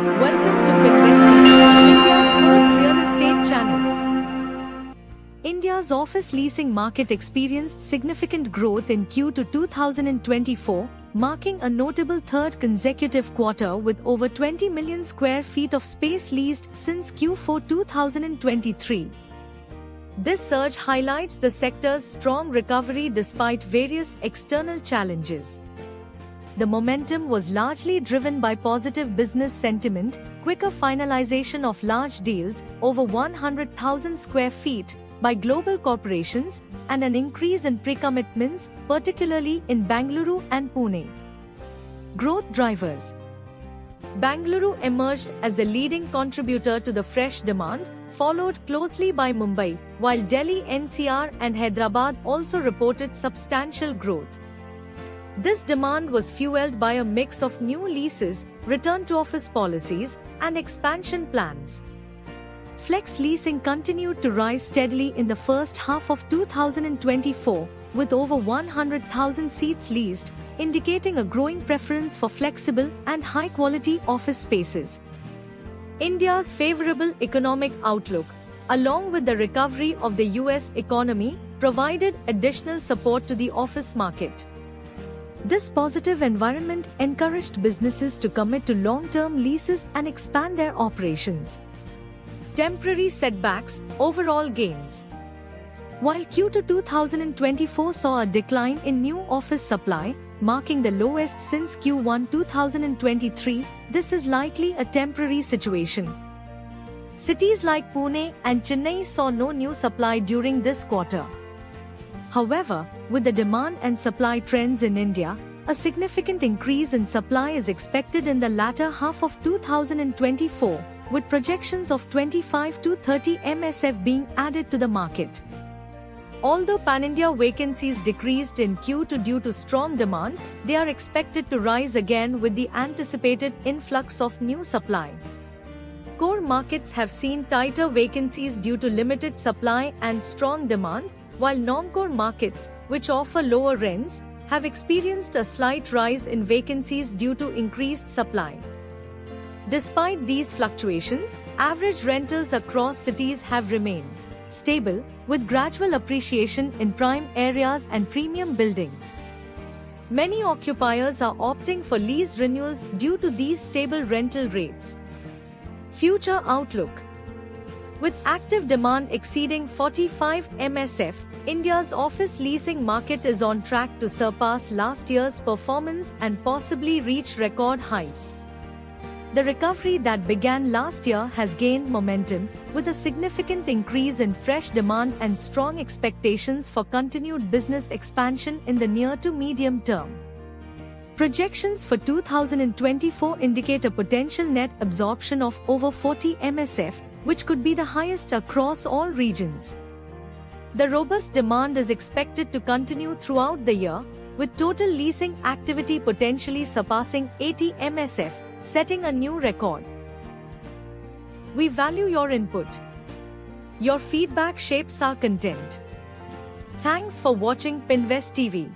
Welcome to Pinvesting, India's first real estate channel. India's office leasing market experienced significant growth in Q2 2024, marking a notable third consecutive quarter with over 20 million square feet of space leased since Q4 2023. This surge highlights the sector's strong recovery despite various external challenges. The momentum was largely driven by positive business sentiment, quicker finalization of large deals over 100,000 square feet by global corporations, and an increase in pre-commitments, particularly in Bengaluru and Pune. Growth drivers. Bengaluru emerged as the leading contributor to the fresh demand, followed closely by Mumbai, while Delhi NCR and Hyderabad also reported substantial growth. This demand was fueled by a mix of new leases, return-to-office policies, and expansion plans. Flex leasing continued to rise steadily in the first half of 2024, with over 100,000 seats leased, indicating a growing preference for flexible and high-quality office spaces. India's favorable economic outlook, along with the recovery of the US economy, provided additional support to the office market. This positive environment encouraged businesses to commit to long-term leases and expand their operations. Temporary setbacks, overall gains. While Q2 2024 saw a decline in new office supply, marking the lowest since Q1 2023, this is likely a temporary situation. Cities like Pune and Chennai saw no new supply during this quarter. However, with the demand and supply trends in India, a significant increase in supply is expected in the latter half of 2024, with projections of 25 to 30 MSF being added to the market. Although pan-India vacancies decreased in Q2 due to strong demand, they are expected to rise again with the anticipated influx of new supply. Core markets have seen tighter vacancies due to limited supply and strong demand, while non-core markets, which offer lower rents, have experienced a slight rise in vacancies due to increased supply. Despite these fluctuations, average rentals across cities have remained stable, with gradual appreciation in prime areas and premium buildings. Many occupiers are opting for lease renewals due to these stable rental rates. Future outlook. With active demand exceeding 45 MSF, India's office leasing market is on track to surpass last year's performance and possibly reach record highs. The recovery that began last year has gained momentum, with a significant increase in fresh demand and strong expectations for continued business expansion in the near to medium term. Projections for 2024 indicate a potential net absorption of over 40 MSF, which could be the highest across all regions. The robust demand is expected to continue throughout the year, with total leasing activity potentially surpassing 80 MSF, setting a new record. We value your input. Your feedback shapes our content. Thanks for watching Pinvest TV.